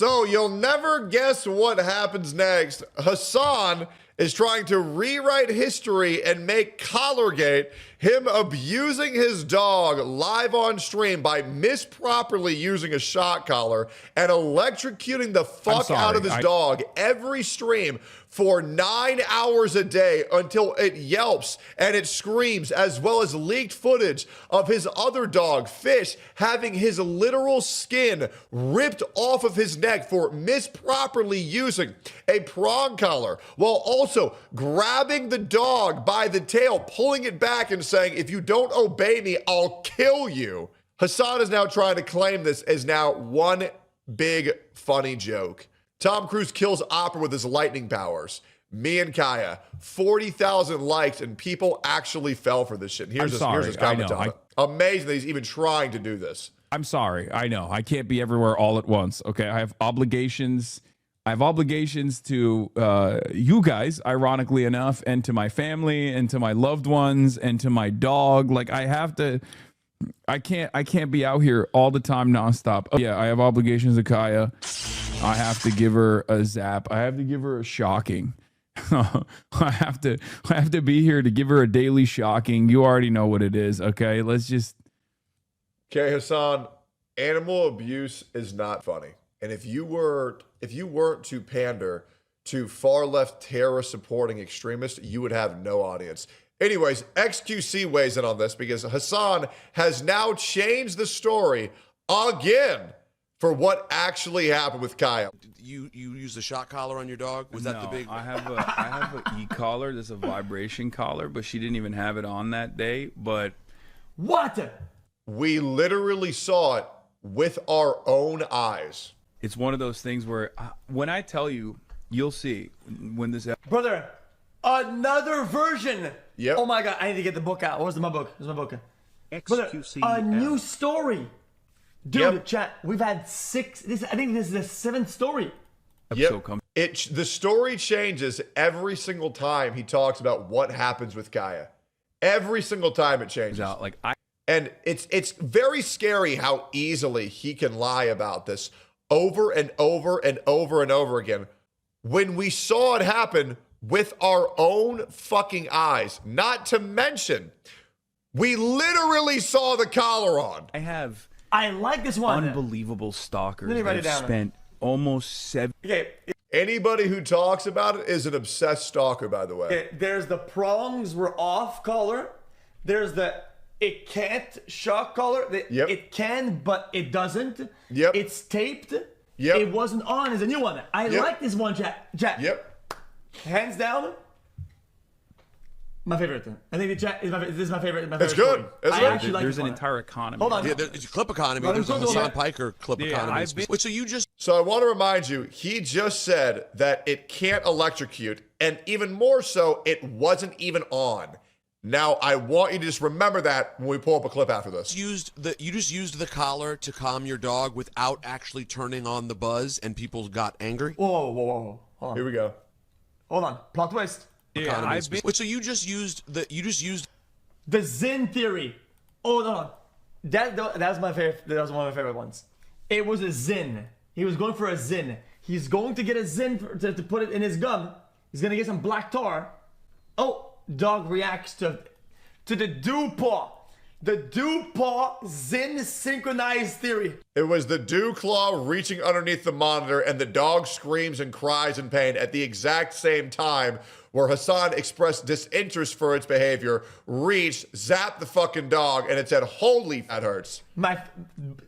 So you'll never guess what happens next. Hasan is trying to rewrite history and make Collargate, him abusing his dog live on stream by misproperly using a shock collar and electrocuting the fuck out of his dog every stream for 9 hours a day until it yelps and it screams, as well as leaked footage of his other dog, Fish, having his literal skin ripped off of his neck for misproperly using a prong collar, while also grabbing the dog by the tail, pulling it back and saying, if you don't obey me, I'll kill you. Hasan is now trying to claim this as now one big funny joke. Tom Cruise kills Opera with his lightning powers. Me and Kaya, 40,000 likes, and people actually fell for this shit. And here's his comment on it. Amazing that he's even trying to do this. I'm sorry. I know. I can't be everywhere all at once. Okay. I have obligations. I have obligations to you guys, ironically enough, and to my family and to my loved ones and to my dog. Like I have to. I can't be out here all the time nonstop. Oh, yeah, I have obligations to Kaya. I have to give her a zap. I have to give her a shocking. I have to be here to give her a daily shocking. You already know what it is. Okay, let's just. Okay, Hasan, animal abuse is not funny. And if you weren't to pander to far left terrorist supporting extremists, you would have no audience. Anyways, XQC weighs in on this because Hasan has now changed the story again for what actually happened with Kaya. You use the shock collar on your dog? Was that the big? I have a e-collar. There's a vibration collar, but she didn't even have it on that day. But what? We literally saw it with our own eyes. It's one of those things where when I tell you, you'll see when this. Brother, another version. Yep. Oh my God, I need to get the book out. Where's my book? Where's my book? Brother, a new story. Dude, chat, we've had 6. I think this is the 7th story. Yep. The story changes every single time he talks about what happens with Kaya. Every single time it changes. And it's very scary how easily he can lie about this over and over and over and over again. When we saw it happen with our own fucking eyes, not to mention, we literally saw the collar on. I like this one. Unbelievable stalkers. Let me write it down. Spent almost 7. Okay. Anybody who talks about it is an obsessed stalker, by the way. Okay, there's the prongs were off collar. There's the it can't shock collar. It can, but it doesn't. Yep. It's taped. Yep. It wasn't on is a new one. I like this one, Jack. Yep. Hands down. My favorite. I think this is my favorite. It's good. I actually like There's this an one. entire economy. Hold on. Yeah, there's a clip economy. There's a Hasan Piker clip economy. Wait, So I want to remind you, he just said that it can't electrocute, and even more so, it wasn't even on. Now, I want you to just remember that when we pull up a clip after this. You just used the collar to calm your dog without actually turning on the buzz, and people got angry? Whoa. Hold on. Here we go. Hold on. Plot twist. Yeah, Wait, so you just used the Zen theory. Oh no, that was my favorite. That was one of my favorite ones. It was a Zen. He was going for a Zen. He's going to get a Zen to put it in his gum. He's gonna get some black tar. Oh, dog reacts to the dew paw. The dew paw Zen synchronized theory. It was the dew claw reaching underneath the monitor, and the dog screams and cries in pain at the exact same time, where Hasan expressed disinterest for its behavior, reached, zapped the fucking dog, and it said, holy, that hurts. My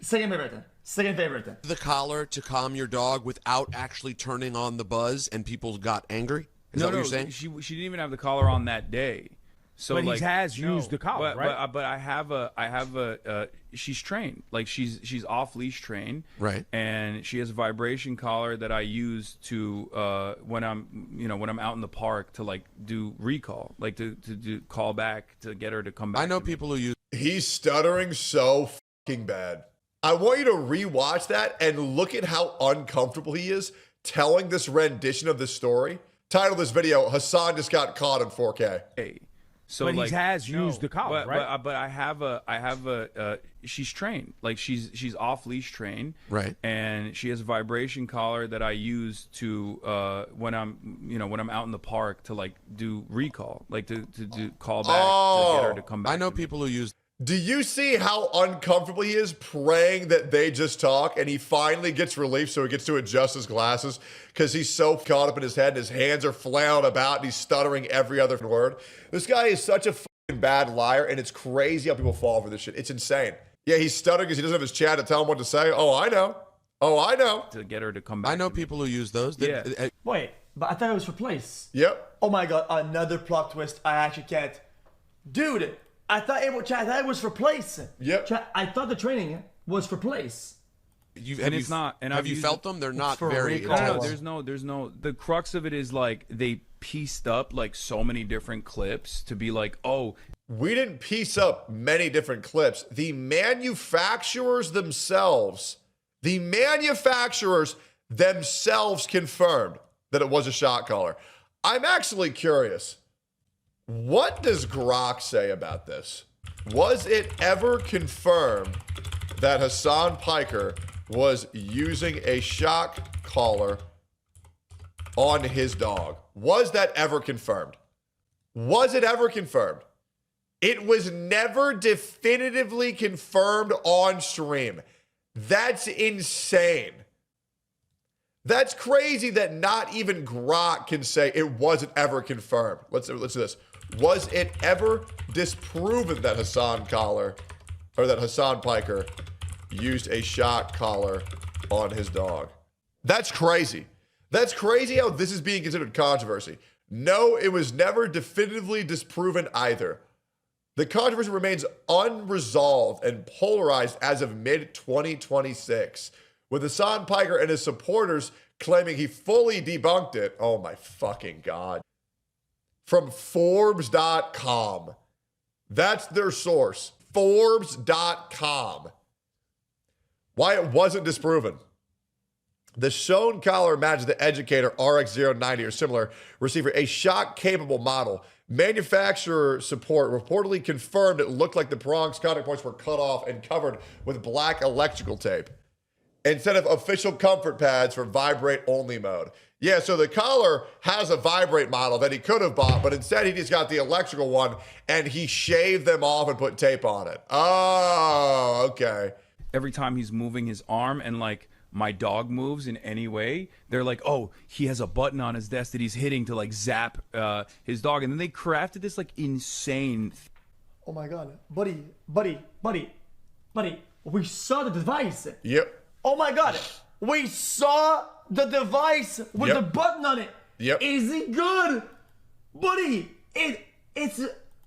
second favorite. the collar to calm your dog without actually turning on the buzz, and people got angry? Is that what you're saying? She didn't even have the collar on that day. So but he has used the collar, right? But I have a she's trained. Like she's off leash trained. Right. And she has a vibration collar that I use to when I'm out in the park to like do recall, like to do call back to get her to come back. I know people who use. He's stuttering so fucking bad. I want you to rewatch that and look at how uncomfortable he is telling this rendition of the story. Title of this video, Hasan just got caught in 4K. Hey. So But like, he has used the collar, right? But I have a she's trained. Like she's off leash trained. Right. And she has a vibration collar that I use to when I'm out in the park to like do recall, like to do call back to get her to come back. I know people who use. Do you see how uncomfortable he is praying that they just talk, and he finally gets relief so he gets to adjust his glasses because he's so caught up in his head and his hands are flailing about and he's stuttering every other word? This guy is such a fucking bad liar, and it's crazy how people fall for this shit. It's insane. Yeah, he's stuttering because he doesn't have his chat to tell him what to say. Oh, I know. To get her to come back. I know people who use those. Yeah. Wait, but I thought it was for place. Yep. Oh my god, another plot twist. I actually can't. Dude, I thought it was for place. Yep. Chat, I thought the training was for place. It's not. And have you felt them? They're not for very. recall. No, there's no. The crux of it is like they pieced up like so many different clips to be like, oh, We didn't piece up many different clips. The manufacturers themselves confirmed that it was a shot caller. I'm actually curious. What does Grok say about this? Was it ever confirmed that Hasan Piker was using a shock collar on his dog? Was that ever confirmed? Was it ever confirmed? It was never definitively confirmed on stream. That's insane. That's crazy that not even Grok can say it wasn't ever confirmed. Let's do this. Was it ever disproven that Hasan Piker used a shock collar on his dog? That's crazy. That's crazy how this is being considered controversy. No, it was never definitively disproven either. The controversy remains unresolved and polarized as of mid-2026, with Hasan Piker and his supporters claiming he fully debunked it. Oh my fucking God. From Forbes.com. That's their source. Forbes.com. Why it wasn't disproven. The shown collar matches the Educator RX090 or similar receiver, a shock-capable model. Manufacturer support reportedly confirmed it looked like the prong's contact points were cut off and covered with black electrical tape instead of official comfort pads for vibrate-only mode. Yeah, so the collar has a vibrate model that he could have bought, but instead he just got the electrical one and he shaved them off and put tape on it. Oh, okay. Every time he's moving his arm and like my dog moves in any way, they're like, oh, he has a button on his desk that he's hitting to like zap his dog. And then they crafted this like insane. Oh my God, buddy, we saw the device. Yep. Oh my God, we saw the device with Yep. the button on it. Yep. Is it good? Buddy, it's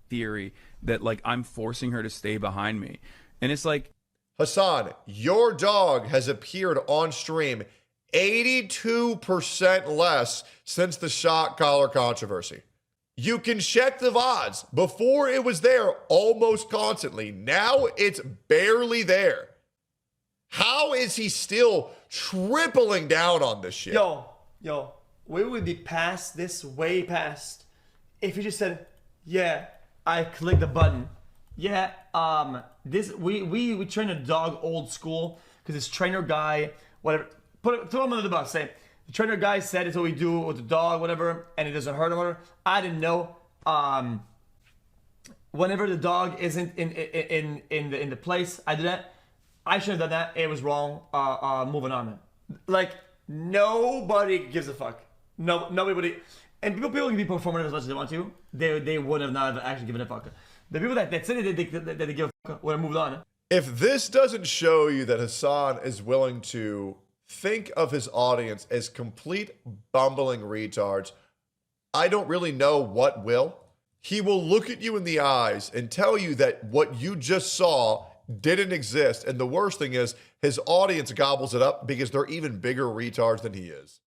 Theory that like I'm forcing her to stay behind me. And it's like, Hasan, your dog has appeared on stream 82% less since the shock collar controversy. You can check the VODs. Before it was there almost constantly. Now it's barely there. How is he still tripling down on this shit? Yo, we would be past this, way past, if you just said, yeah, I clicked the button. Yeah, we train a dog old school because this trainer guy, whatever, throw him under the bus. Say the trainer guy said it's what we do with the dog, whatever, and it doesn't hurt him. Whatever. I didn't know. Whenever the dog isn't in the place, I did that. I should have done that. It was wrong. Moving on. Like nobody gives a fuck. No, nobody. And people can be performative as much as they want to. They would have not actually given a fuck. The people that said it, they give a fuck would have moved on. If this doesn't show you that Hasan is willing to think of his audience as complete bumbling retards, I don't really know what will. He will look at you in the eyes and tell you that what you just saw didn't exist. And the worst thing is his audience gobbles it up because they're even bigger retards than he is.